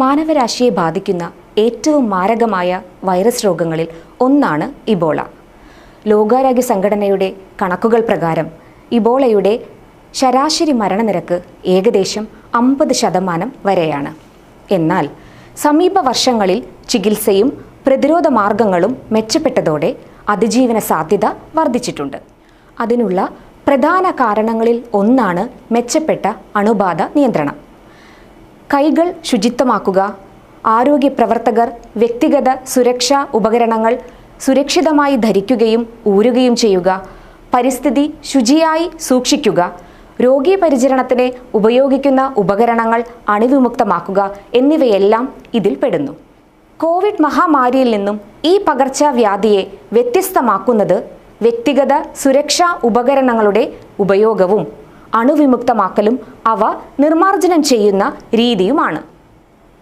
മാനവരാശിയെ ബാധിക്കുന്ന ഏറ്റവും മാരകമായ വൈറസ് രോഗങ്ങളിൽ ഒന്നാണ് ഇബോള. ലോകാരോഗ്യ സംഘടനയുടെ കണക്കുകൾ പ്രകാരം ഇബോളയുടെ ശരാശരി മരണനിരക്ക് ഏകദേശം 50% വരെയാണ്. എന്നാൽ സമീപ വർഷങ്ങളിൽ ചികിത്സയും പ്രതിരോധ മാർഗങ്ങളും മെച്ചപ്പെട്ടതോടെ അതിജീവന സാധ്യത വർദ്ധിച്ചിട്ടുണ്ട്. അതിനുള്ള പ്രധാന കാരണങ്ങളിൽ ഒന്നാണ് മെച്ചപ്പെട്ട അണുബാധ നിയന്ത്രണം. കൈകൾ ശുചിത്വമാക്കുക, ആരോഗ്യ പ്രവർത്തകർ വ്യക്തിഗത സുരക്ഷാ ഉപകരണങ്ങൾ സുരക്ഷിതമായി ധരിക്കുകയും ഊരുകയും ചെയ്യുക, പരിസ്ഥിതി ശുചിയായി സൂക്ഷിക്കുക, രോഗീ പരിചരണത്തിന് ഉപയോഗിക്കുന്ന ഉപകരണങ്ങൾ അണുവിമുക്തമാക്കുക എന്നിവയെല്ലാം ഇതിൽ പെടുന്നു. കോവിഡ് മഹാമാരിയിൽ നിന്നും ഈ പകർച്ചവ്യാധിയെ വ്യത്യസ്തമാക്കുന്നത് വ്യക്തിഗത സുരക്ഷാ ഉപകരണങ്ങളുടെ ഉപയോഗവും അണുവിമുക്തമാക്കലും അവ നിർമ്മാർജ്ജനം ചെയ്യുന്ന രീതിയുമാണ്.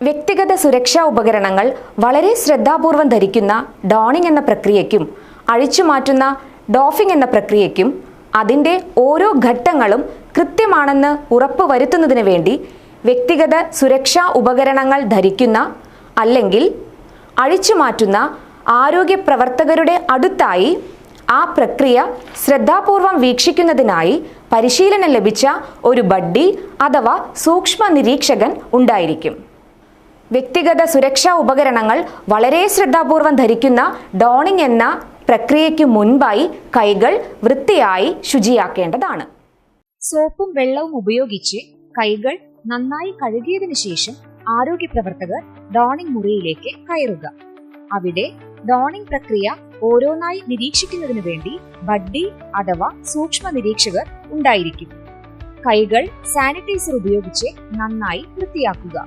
വ്യക്തിഗത സുരക്ഷാ ഉപകരണങ്ങൾ വളരെ ശ്രദ്ധാപൂർവം ധരിക്കുന്ന ഡോണിംഗ് എന്ന പ്രക്രിയയ്ക്കും അഴിച്ചുമാറ്റുന്ന ഡോഫിംഗ് എന്ന പ്രക്രിയയ്ക്കും അതിൻ്റെ ഓരോ ഘട്ടങ്ങളും കൃത്യമാണെന്ന് ഉറപ്പുവരുത്തുന്നതിന് വേണ്ടി വ്യക്തിഗത സുരക്ഷാ ഉപകരണങ്ങൾ ധരിക്കുന്ന അല്ലെങ്കിൽ അഴിച്ചുമാറ്റുന്ന ആരോഗ്യ പ്രവർത്തകരുടെ അടുത്തായി ആ പ്രക്രിയ ശ്രദ്ധാപൂർവം വീക്ഷിക്കുന്നതിനായി പരിശീലനം ലഭിച്ച ഒരു ബഡ്ഡി അഥവാ സൂക്ഷ്മ നിരീക്ഷകൻ ഉണ്ടായിരിക്കും. വ്യക്തിഗത സുരക്ഷാ ഉപകരണങ്ങൾ വളരെ ശ്രദ്ധാപൂർവം ധരിക്കുന്ന ഡോണിംഗ് എന്ന പ്രക്രിയയ്ക്ക് മുൻപായി കൈകൾ വൃത്തിയായി ശുചിയാക്കേണ്ടതാണ്. സോപ്പും വെള്ളവും ഉപയോഗിച്ച് കൈകൾ നന്നായി കഴുകിയതിനു ശേഷം ആരോഗ്യ പ്രവർത്തകർ ഡോണിംഗ് മുറിയിലേക്ക് കയറുക. അവിടെ ഡോണിംഗ് പ്രക്രിയ ഓരോന്നായി നിരീക്ഷിക്കുന്നതിനു വേണ്ടി ബഡ്ഡി അഥവാ സൂക്ഷ്മ നിരീക്ഷകർ ഉണ്ടായിരിക്കും. കൈകൾ സാനിറ്റൈസർ ഉപയോഗിച്ച് നന്നായി വൃത്തിയാക്കുക.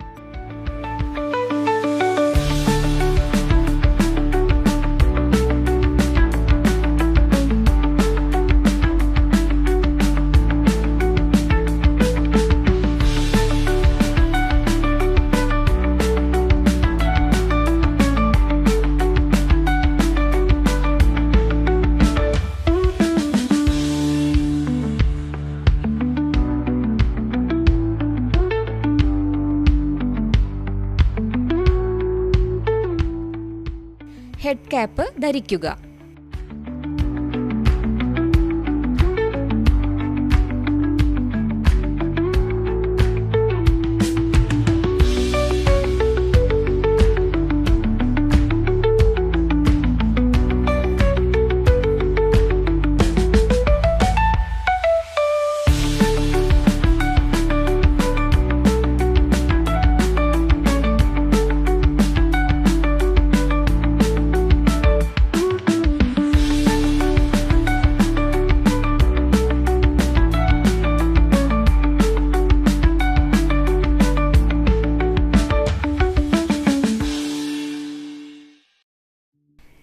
ഹെഡ് ക്യാപ്പ് ധരിക്കുക.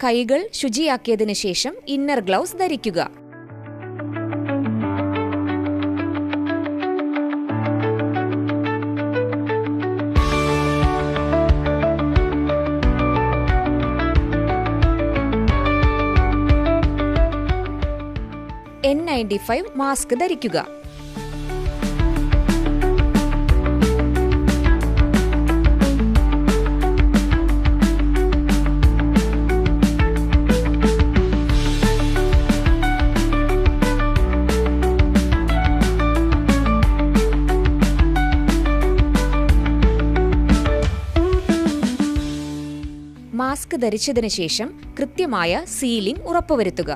കൈകൾ ശുചിയാക്കിയതിനു ശേഷം ഇന്നർ ഗ്ലൗസ് ധരിക്കുക. N95 മാസ്ക് ധരിക്കുക. മാസ്ക് ധരിച്ചതിനു ശേഷം കൃത്യമായ സീലിംഗ് ഉറപ്പുവരുത്തുക.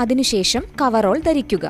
അതിനുശേഷം കവറോൾ ധരിക്കുക.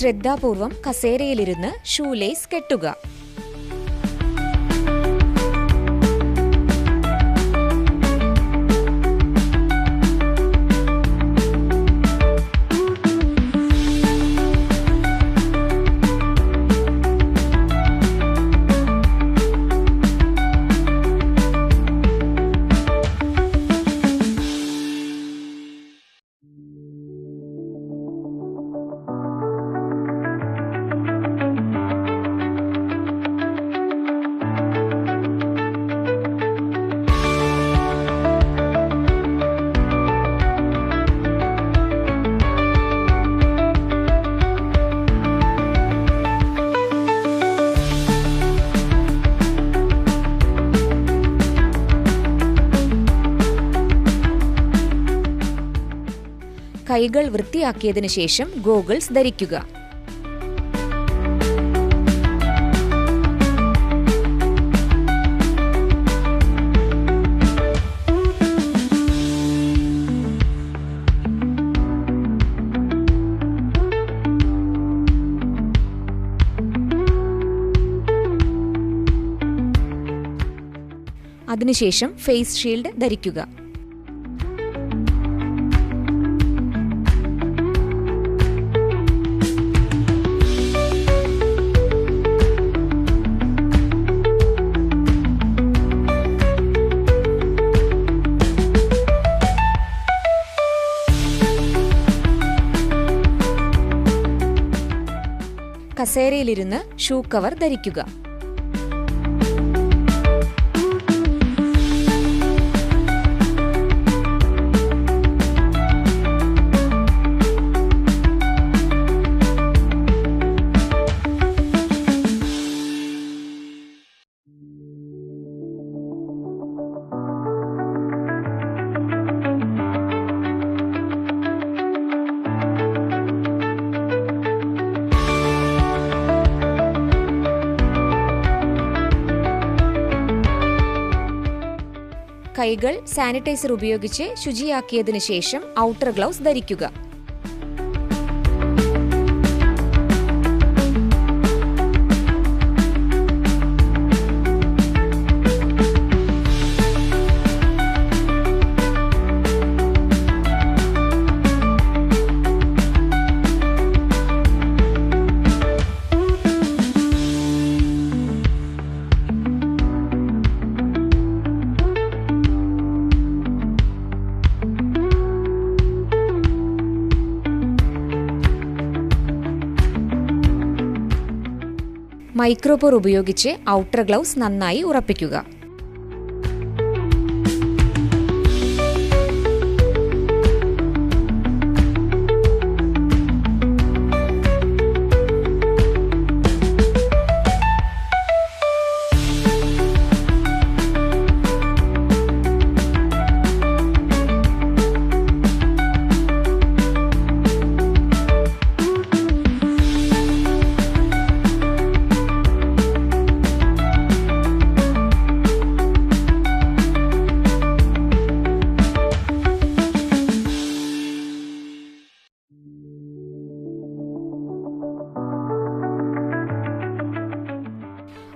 ശ്രദ്ധാപൂർവം കസേരയിലിരുന്ന് ഷൂലേസ് കെട്ടുക. കൈകൾ വൃത്തിയാക്കിയതിനു ശേഷം ഗോഗിൾസ് ധരിക്കുക. അതിനുശേഷം ഫേസ് ഷീൽഡ് ധരിക്കുക. കസേരയിലിരുന്ന് ഷൂ കവർ ധരിക്കുക. കൈകൾ സാനിറ്റൈസർ ഉപയോഗിച്ച് ശുചിയാക്കിയതിനു ശേഷം ഔട്ടർ ഗ്ലൗസ് ധരിക്കുക. മൈക്രോപോർ ഉപയോഗിച്ച് ഔട്ടർ ഗ്ലൗസ് നന്നായി ഉറപ്പിക്കുക.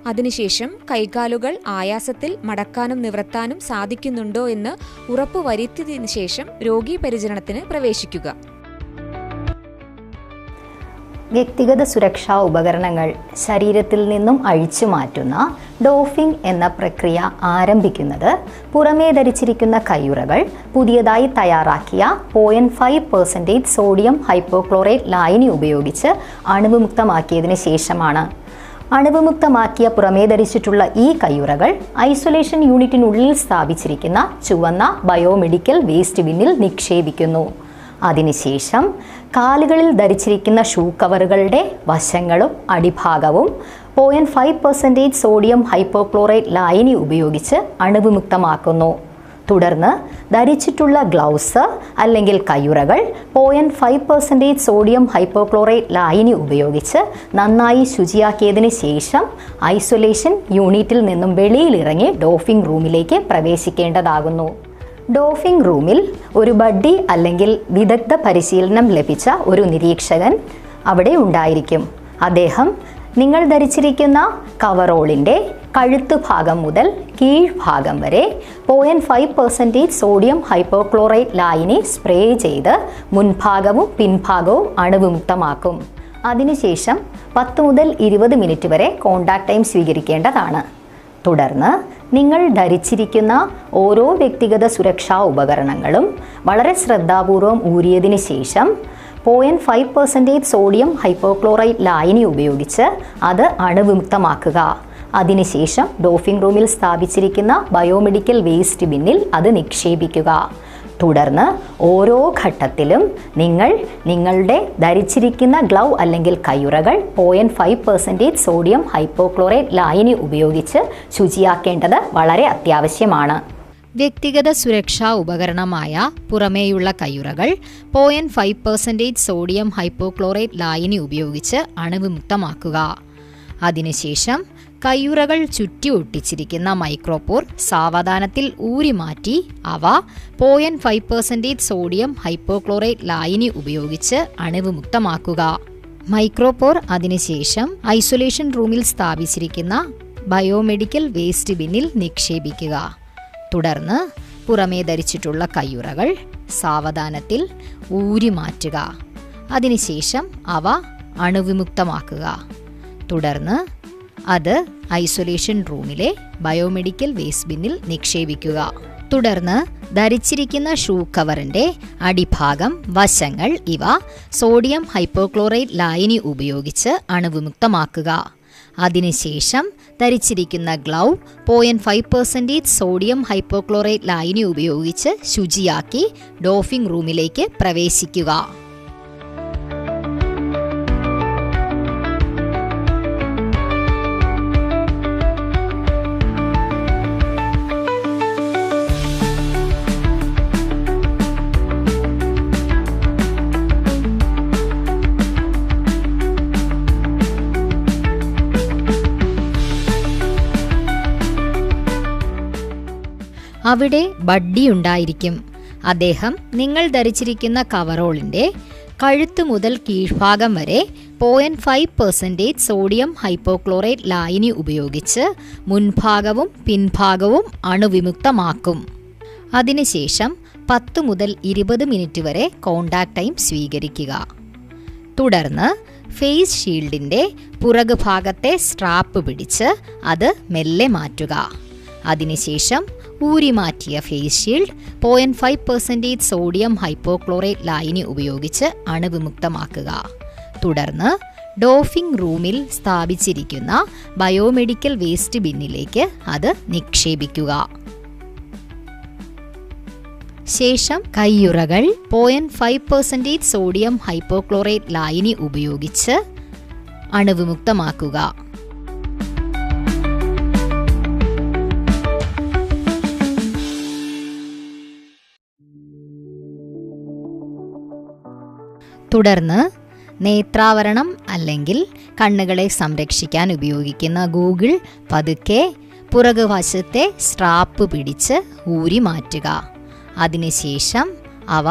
അതിനുശേഷം കൈകാലുകൾ ആയാസത്തിൽ മടക്കാനും നിവർത്താനും സാധിക്കുന്നുണ്ടോ എന്ന് ഉറപ്പുവരുത്തിയതിനു ശേഷം രോഗീ പരിചരണത്തിന് പ്രവേശിക്കുക. വ്യക്തിഗത സുരക്ഷാ ഉപകരണങ്ങൾ ശരീരത്തിൽ നിന്നും അഴിച്ചു മാറ്റുന്ന ഡോഫിംഗ് എന്ന പ്രക്രിയ ആരംഭിക്കുന്നത് പുറമേ ധരിച്ചിരിക്കുന്ന കയ്യുറകൾ പുതിയതായി തയ്യാറാക്കിയ 0.5% സോഡിയം ഹൈപ്പോക്ലോറേറ്റ് ലായനി ഉപയോഗിച്ച് അണുവിമുക്തമാക്കിയതിന് ശേഷമാണ്. അണുവിമുക്തമാക്കിയ പുറമേ ധരിച്ചിട്ടുള്ള ഈ കയ്യുറകൾ ഐസൊലേഷൻ യൂണിറ്റിനുള്ളിൽ സ്ഥാപിച്ചിരിക്കുന്ന ചുവന്ന ബയോമെഡിക്കൽ വേസ്റ്റ് ബിന്നിൽ നിക്ഷേപിക്കുന്നു. അതിനുശേഷം കാലുകളിൽ ധരിച്ചിരിക്കുന്ന ഷൂ കവറുകളുടെ വശങ്ങളും അടിഭാഗവും 0.5% സോഡിയം ഹൈപ്പോക്ലോറേറ്റ് ലായനി ഉപയോഗിച്ച് അണുവിമുക്തമാക്കുന്നു. തുടർന്ന് ധരിച്ചിട്ടുള്ള ഗ്ലൗസ് അല്ലെങ്കിൽ കയ്യുറകൾ 0.5% സോഡിയം ഹൈപ്പോക്ലോറേറ്റ് ലായനി ഉപയോഗിച്ച് നന്നായി ശുചിയാക്കിയതിന് ശേഷം ഐസൊലേഷൻ യൂണിറ്റിൽ നിന്നും വെളിയിലിറങ്ങി ഡോഫിംഗ് റൂമിലേക്ക് പ്രവേശിക്കേണ്ടതാകുന്നു. ഡോഫിംഗ് റൂമിൽ ഒരു ബഡ്ഡി അല്ലെങ്കിൽ വിദഗ്ധ പരിശീലനം ലഭിച്ച ഒരു നിരീക്ഷകൻ അവിടെ ഉണ്ടായിരിക്കും. അദ്ദേഹം നിങ്ങൾ ധരിച്ചിരിക്കുന്ന കവറോളിൻ്റെ കഴുത്ത് ഭാഗം മുതൽ കീഴ്ഭാഗം വരെ 0.5% സോഡിയം ഹൈപ്പോക്ലോറൈറ്റ് ലായനി സ്പ്രേ ചെയ്ത് മുൻഭാഗവും പിൻഭാഗവും അണുവിമുക്തമാക്കും. അതിനുശേഷം 10 മുതൽ 20 മിനിറ്റ് വരെ കോണ്ടാക്ട് ടൈം സ്വീകരിക്കേണ്ടതാണ്. തുടർന്ന് നിങ്ങൾ ധരിച്ചിരിക്കുന്ന ഓരോ വ്യക്തിഗത സുരക്ഷാ ഉപകരണങ്ങളും വളരെ ശ്രദ്ധാപൂർവം ഊരിയതിന് ശേഷം 0.5% സോഡിയം ഹൈപ്പോക്ലോറൈറ്റ് ലായനി ഉപയോഗിച്ച് അത് അണുവിമുക്തമാക്കുക. അതിനുശേഷം ഡോഫിംഗ് റൂമിൽ സ്ഥാപിച്ചിരിക്കുന്ന ബയോമെഡിക്കൽ വേസ്റ്റ് ബിന്നിൽ അത് നിക്ഷേപിക്കുക. തുടർന്ന് ഓരോ ഘട്ടത്തിലും നിങ്ങൾ നിങ്ങളുടെ ധരിച്ചിരിക്കുന്ന ഗ്ലൗ അല്ലെങ്കിൽ കയ്യുറകൾ 0.5% സോഡിയം ഹൈപ്പോക്ലോറൈറ്റ് ലായനി ഉപയോഗിച്ച് ശുചിയാക്കേണ്ടത് വളരെ അത്യാവശ്യമാണ്. വ്യക്തിഗത സുരക്ഷാ ഉപകരണമായ പുറമേയുള്ള കയ്യുറകൾ 0.5% സോഡിയം ഹൈപ്പോക്ലോറൈറ്റ് ലായനി ഉപയോഗിച്ച് അണുവിമുക്തമാക്കുക. അതിനുശേഷം കയ്യുറകൾ ചുറ്റി ഒട്ടിച്ചിരിക്കുന്ന മൈക്രോപോർ സാവധാനത്തിൽ ഊരിമാറ്റി അവ 0.5% സോഡിയം ഹൈപ്പോക്ലോറൈറ്റ് ലായനി ഉപയോഗിച്ച് അണുവിമുക്തമാക്കുക. മൈക്രോപോർ അതിനുശേഷം ഐസൊലേഷൻ റൂമിൽ സ്ഥാപിച്ചിരിക്കുന്ന ബയോമെഡിക്കൽ വേസ്റ്റ് ബിന്നിൽ നിക്ഷേപിക്കുക. തുടർന്ന് പുറമേ ധരിച്ചിട്ടുള്ള കയ്യുറകൾ സാവധാനത്തിൽ ഊരി മാറ്റുക. അതിനുശേഷം അവ അണുവിമുക്തമാക്കുക. തുടർന്ന് അത് ഐസൊലേഷൻ റൂമിലെ ബയോമെഡിക്കൽ വേസ്റ്റ് ബിന്നിൽ നിക്ഷേപിക്കുക. തുടർന്ന് ധരിച്ചിരിക്കുന്ന ഷൂ കവറിൻ്റെ അടിഭാഗം, വശങ്ങൾ ഇവ സോഡിയം ഹൈപ്പോക്ലോറൈറ്റ് ലായനി ഉപയോഗിച്ച് അണുവിമുക്തമാക്കുക. അതിനുശേഷം ധരിച്ചിരിക്കുന്ന ഗ്ലൗ 0.5% സോഡിയം ഹൈപ്പോക്ലോറൈറ്റ് ലായനി ഉപയോഗിച്ച് ശുചിയാക്കി ഡോഫിംഗ് റൂമിലേക്ക് പ്രവേശിക്കുക. അവിടെ ബഡ്ഡി ഉണ്ടായിരിക്കും. അദ്ദേഹം നിങ്ങൾ ധരിച്ചിരിക്കുന്ന കവറോളിൻ്റെ കഴുത്ത് മുതൽ കീഴ്ഭാഗം വരെ 0.5% സോഡിയം ഹൈപ്പോക്ലോറൈറ്റ് ലായനി ഉപയോഗിച്ച് മുൻഭാഗവും പിൻഭാഗവും അണുവിമുക്തമാക്കും. അതിനുശേഷം 10 മുതൽ 20 മിനിറ്റ് വരെ കോണ്ടാക്ട് ടൈം സ്വീകരിക്കുക. തുടർന്ന് ഫേസ് ഷീൽഡിൻ്റെ പുറകു ഭാഗത്തെ സ്ട്രാപ്പ് പിടിച്ച് അത് മെല്ലെ മാറ്റുക. അതിനുശേഷം ഊരി മാറ്റിയ ഫേസ് ഷീൽഡ് 0.5% സോഡിയം ഹൈപ്പോക്ലോറൈറ്റ് ലായനി ഉപയോഗിച്ച് അണുവിമുക്തമാക്കുക. തുടർന്ന് ഡോഫിംഗ് റൂമിൽ സ്ഥാപിച്ചിരിക്കുന്ന ബയോമെഡിക്കൽ വേസ്റ്റ് ബിന്നിലേക്ക് അത് നിക്ഷേപിക്കുക. ശേഷം കയ്യുറകൾ 0.5% സോഡിയം ഹൈപ്പോക്ലോറൈറ്റ് ലായനി ഉപയോഗിച്ച് അണുവിമുക്തമാക്കുക. തുടർന്ന് നേത്രാവരണം അല്ലെങ്കിൽ കണ്ണുകളെ സംരക്ഷിക്കാൻ ഉപയോഗിക്കുന്ന ഗൂഗിൾ പതുക്കെ പുറകുവശത്തെ സ്ട്രാപ്പ് പിടിച്ച് ഊരി മാറ്റുക. അതിനുശേഷം അവ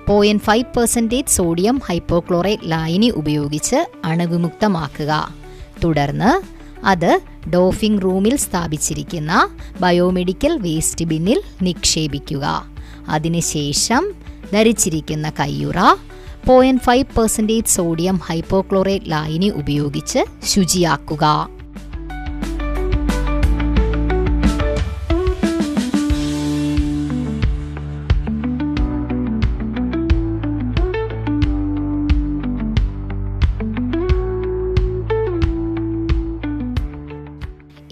0.5% സോഡിയം ഹൈപ്പോക്ലോറൈറ്റ് ലായനി ഉപയോഗിച്ച് അണുവിമുക്തമാക്കുക. തുടർന്ന് അത് ഡോഫിംഗ് റൂമിൽ സ്ഥാപിച്ചിരിക്കുന്ന ബയോമെഡിക്കൽ വേസ്റ്റ് ബിന്നിൽ നിക്ഷേപിക്കുക. അതിനുശേഷം ധരിച്ചിരിക്കുന്ന കയ്യുറ 0.5% സോഡിയം ഹൈപ്പോക്ലോറൈറ്റ് ലായനി ഉപയോഗിച്ച് ശുചിയാക്കുക.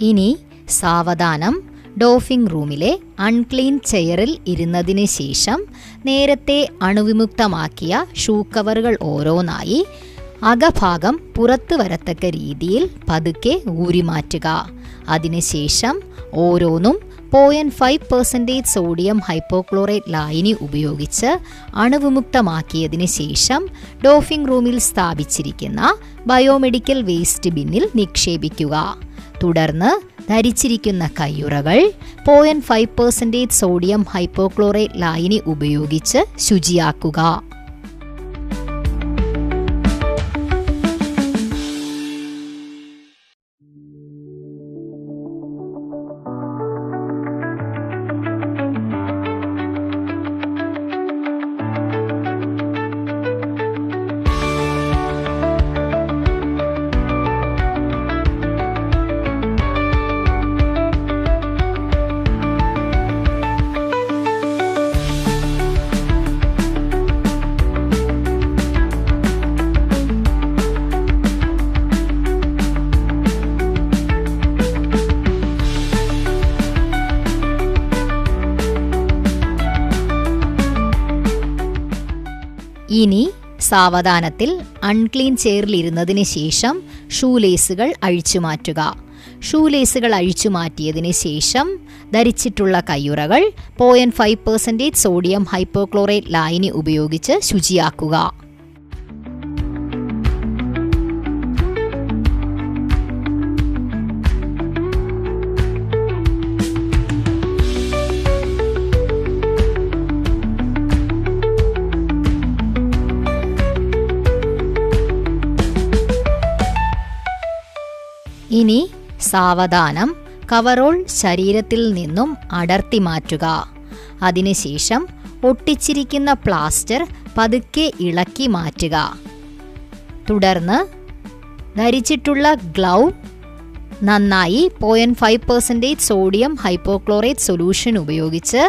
ഇനി സാവധാനം ഡോഫിംഗ് റൂമിലെ അൺക്ലീൻ ചെയറിൽ ഇരുന്നതിന് ശേഷം നേരത്തെ അണുവിമുക്തമാക്കിയ ഷൂ കവറുകൾ ഓരോന്നായി അകഭാഗം പുറത്തു വരത്തക്ക രീതിയിൽ പതുക്കെ ഊരിമാറ്റുക. അതിനുശേഷം ഓരോന്നും 0.5% സോഡിയം ഹൈപ്പോക്ലോറൈറ്റ് ലായനി ഉപയോഗിച്ച് അണുവിമുക്തമാക്കിയതിന് ശേഷം ഡോഫിംഗ് റൂമിൽ സ്ഥാപിച്ചിരിക്കുന്ന ബയോമെഡിക്കൽ വേസ്റ്റ് ബിന്നിൽ നിക്ഷേപിക്കുക. തുടർന്ന് ധരിച്ചിരിക്കുന്ന കയ്യുറകൾ 0.5% സോഡിയം ഹൈപ്പോക്ലോറൈറ്റ് ലായനി ഉപയോഗിച്ച് ശുചിയാക്കുക. ഇനി സാവധാനത്തിൽ അൺക്ലീൻ ചെയറിലിരുന്നതിന് ശേഷം ഷൂലേസുകൾ അഴിച്ചു മാറ്റുക. ഷൂലേസുകൾ അഴിച്ചു മാറ്റിയതിന് ശേഷം ധരിച്ചിട്ടുള്ള കയ്യുറകൾ 0.5% സോഡിയം ഹൈപ്പോക്ലോറൈറ്റ് ലായനി ഉപയോഗിച്ച് ശുചിയാക്കുക. ഇനി സാവധാനം കവറോൾ ശരീരത്തിൽ നിന്നും അടർത്തി മാറ്റുക. അതിനുശേഷം ഒട്ടിച്ചിരിക്കുന്ന പ്ലാസ്റ്റർ പതുക്കെ ഇളക്കി മാറ്റുക. തുടർന്ന് ധരിച്ചിട്ടുള്ള ഗ്ലൗ നന്നായി 0.5% സോഡിയം ഹൈപ്പോക്ലോറൈറ്റ് സൊല്യൂഷൻ ഉപയോഗിച്ച്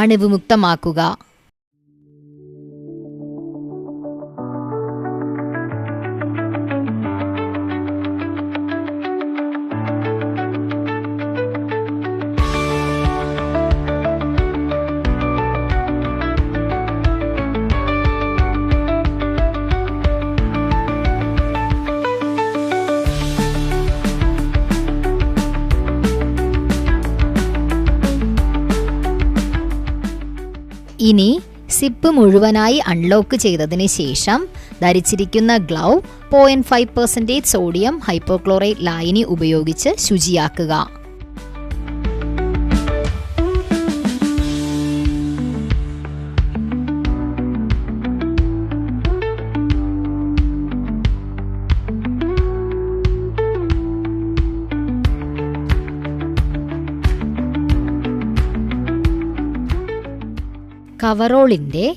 അണുവിമുക്തമാക്കുക. ഇനി സിപ്പ് മുഴുവനായി അൺലോക്ക് ചെയ്തതിന് ശേഷം ധരിച്ചിരിക്കുന്ന ഗ്ലൗ 0.5% സോഡിയം ഹൈപ്പോക്ലോറൈറ്റ് ലായനി ഉപയോഗിച്ച് ശുചിയാക്കുക. കവറോളിൻ്റെ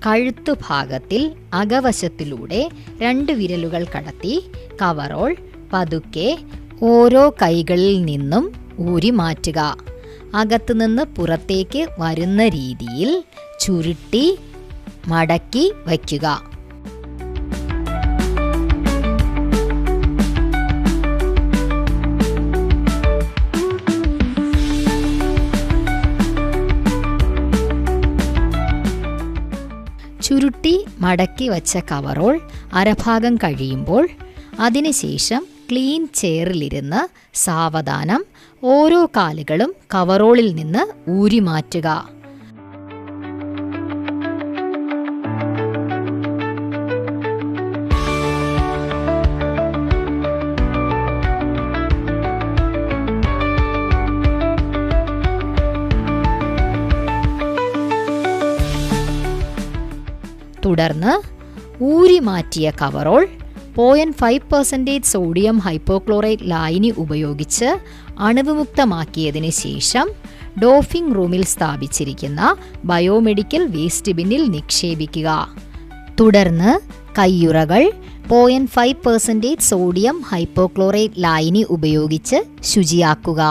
കഴുത്തുഭാഗത്തിൽ അകവശത്തിലൂടെ 2 വിരലുകൾ കടത്തി കവറോൾ പതുക്കെ ഓരോ കൈകളിൽ നിന്നും ഊരി മാറ്റുക. അകത്തുനിന്ന് പുറത്തേക്ക് വരുന്ന രീതിയിൽ ചുരുട്ടി മടക്കി വയ്ക്കുക. ചുരുട്ടി മടക്കി വച്ച കവറോൾ അരഭാഗം കഴിയുമ്പോൾ അതിനുശേഷം ക്ലീൻ ചെയറിലിരുന്ന് സാവധാനം ഓരോ കാലുകളും കവറോളിൽ നിന്ന് ഊരി മാറ്റുക. തുടർന്ന് ഊരി മാറ്റിയ കവറോൾ 0.5% സോഡിയം ഹൈപ്പോക്ലോറൈറ്റ് ലായനി ഉപയോഗിച്ച് അണുവിമുക്തമാക്കിയതിന് ശേഷം ഡോഫിംഗ് റൂമിൽ സ്ഥാപിച്ചിരിക്കുന്ന ബയോമെഡിക്കൽ വേസ്റ്റ് ബിന്നിൽ നിക്ഷേപിക്കുക. തുടർന്ന് കയ്യുറകൾ 0.5% സോഡിയം ഹൈപ്പോക്ലോറൈറ്റ് ലായനി ഉപയോഗിച്ച് ശുചിയാക്കുക.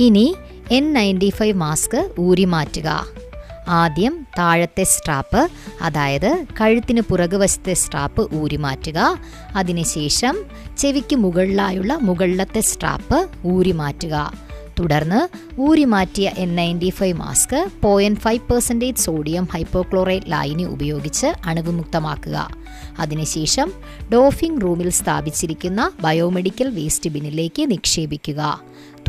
ഇനി N95 മാസ്ക് ഊരി മാറ്റുക. ആദ്യം താഴത്തെ സ്ട്രാപ്പ്, അതായത് കഴുത്തിന് പുറകുവശത്തെ സ്ട്രാപ്പ് ഊരി മാറ്റുക. അതിനുശേഷം ചെവിക്ക് മുകളിലായുള്ള മുകളിലത്തെ സ്ട്രാപ്പ് ഊരി മാറ്റുക. തുടർന്ന് ഊരി മാറ്റിയ N95 മാസ്ക് 0.5% സോഡിയം ഹൈപ്പോക്ലോറൈറ്റ് ലായനി ഉപയോഗിച്ച് അണുവിമുക്തമാക്കുക. അതിനുശേഷം ഡോഫിംഗ് റൂമിൽ സ്ഥാപിച്ചിരിക്കുന്ന ബയോമെഡിക്കൽ വേസ്റ്റ് ബിന്നിലേക്ക് നിക്ഷേപിക്കുക.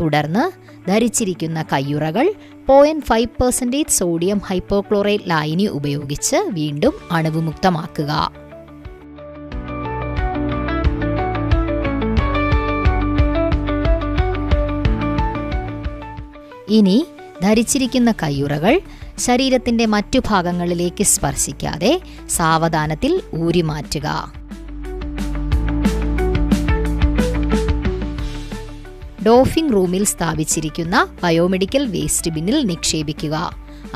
തുടർന്ന് ധരിച്ചിരിക്കുന്ന കയ്യുറകൾ 0.5% സോഡിയം ഹൈപ്പോക്ലോറൈറ്റ് ലായനി ഉപയോഗിച്ച് വീണ്ടും അണുവിമുക്തമാക്കുക. ഇനി ധരിച്ചിരിക്കുന്ന കയ്യുറകൾ ശരീരത്തിന്റെ മറ്റു ഭാഗങ്ങളിലേക്ക് സ്പർശിക്കാതെ സാവധാനത്തിൽ ഊരി മാറ്റുക. ഡോഫിംഗ് റൂമിൽ സ്ഥാപിച്ചിരിക്കുന്ന ബയോമെഡിക്കൽ വേസ്റ്റ് ബിന്നിൽ നിക്ഷേപിക്കുക.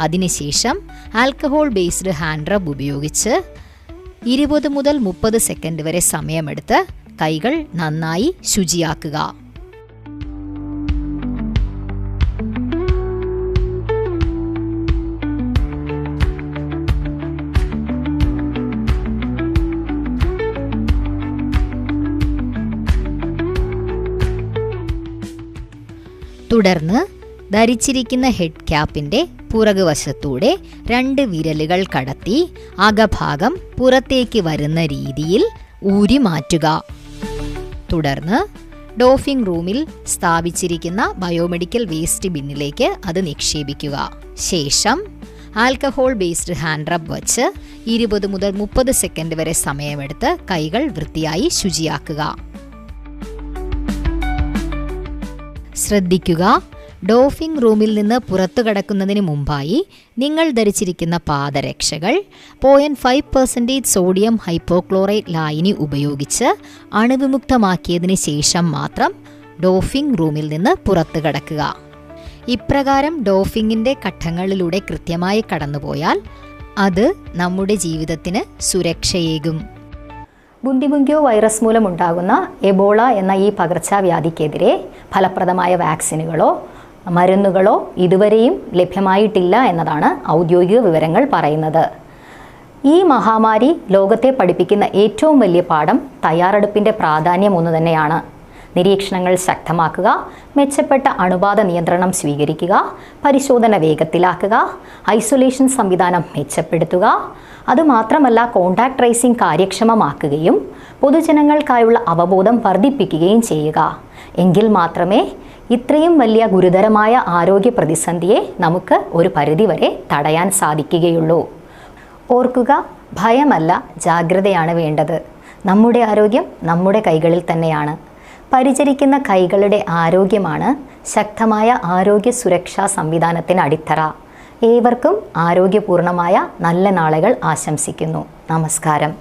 അതിനുശേഷം ആൽക്കഹോൾ ബേസ്ഡ് ഹാൻഡ് റബ് ഉപയോഗിച്ച് 20 മുതൽ 30 സെക്കൻഡ് വരെ സമയമെടുത്ത് കൈകൾ നന്നായി ശുചിയാക്കുക. തുടർന്ന് ധരിച്ചിരിക്കുന്ന ഹെഡ് ക്യാപ്പിൻ്റെ പുറകുവശത്തൂടെ 2 വിരലുകൾ കടത്തി അകഭാഗം പുറത്തേക്ക് വരുന്ന രീതിയിൽ ഊരി മാറ്റുക. തുടർന്ന് ഡോഫിംഗ് റൂമിൽ സ്ഥാപിച്ചിരിക്കുന്ന ബയോമെഡിക്കൽ വേസ്റ്റ് ബിന്നിലേക്ക് അത് നിക്ഷേപിക്കുക. ശേഷം ആൽക്കഹോൾ ബേസ്ഡ് ഹാൻഡ് റബ് വച്ച് 20 മുതൽ 30 സെക്കൻഡ് വരെ സമയമെടുത്ത് കൈകൾ വൃത്തിയായി ശുചിയാക്കുക. ശ്രദ്ധിക്കുക, ഡോഫിംഗ് റൂമിൽ നിന്ന് പുറത്തു കടക്കുന്നതിന് മുമ്പായി നിങ്ങൾ ധരിച്ചിരിക്കുന്ന പാദരക്ഷകൾ 0.5% സോഡിയം ഹൈപ്പോക്ലോറൈറ്റ് ലായനി ഉപയോഗിച്ച് അണുവിമുക്തമാക്കിയതിന് ശേഷം മാത്രം ഡോഫിംഗ് റൂമിൽ നിന്ന് പുറത്തു കടക്കുക. ഇപ്രകാരം ഡോഫിങ്ങിൻ്റെ ഘട്ടങ്ങളിലൂടെ കൃത്യമായി കടന്നുപോയാൽ അത് നമ്മുടെ ജീവിതത്തിന് സുരക്ഷയേകും. ബുണ്ടിബുങ്കിയോ വൈറസ് മൂലമുണ്ടാകുന്ന എബോള എന്ന ഈ പകർച്ചവ്യാധിക്കെതിരെ ഫലപ്രദമായ വാക്സിനുകളോ മരുന്നുകളോ ഇതുവരെയും ലഭ്യമായിട്ടില്ല എന്നതാണ് ഔദ്യോഗിക വിവരങ്ങൾ പറയുന്നത്. ഈ മഹാമാരി ലോകത്തെ പഠിപ്പിക്കുന്ന ഏറ്റവും വലിയ പാഠം തയ്യാറെടുപ്പിൻ്റെ പ്രാധാന്യം ഒന്ന് തന്നെയാണ്. നിരീക്ഷണങ്ങൾ ശക്തമാക്കുക, മെച്ചപ്പെട്ട അണുബാധ നിയന്ത്രണം സ്വീകരിക്കുക, പരിശോധന വേഗത്തിലാക്കുക, ഐസൊലേഷൻ സംവിധാനം മെച്ചപ്പെടുത്തുക. അതുമാത്രമല്ല, കോൺടാക്ട് ട്രേസിംഗ് കാര്യക്ഷമമാക്കുകയും പൊതുജനങ്ങൾക്കായുള്ള അവബോധം വർദ്ധിപ്പിക്കുകയും ചെയ്യുക. എങ്കിൽ മാത്രമേ ഇത്രയും വലിയ ഗുരുതരമായ ആരോഗ്യ പ്രതിസന്ധിയെ നമുക്ക് ഒരു പരിധിവരെ തടയാൻ സാധിക്കുകയുള്ളൂ. ഓർക്കുക, ഭയമല്ല, ജാഗ്രതയാണ് വേണ്ടത്. നമ്മുടെ ആരോഗ്യം നമ്മുടെ കൈകളിൽ തന്നെയാണ്. പരിചരിക്കുന്ന കൈകളുടെ ആരോഗ്യമാണ് ശക്തമായ ആരോഗ്യ സുരക്ഷാ സംവിധാനത്തിന് അടിത്തറ. ഏവർക്കും ആരോഗ്യപൂർണമായ നല്ല നാളുകൾ ആശംസിക്കുന്നു. നമസ്കാരം.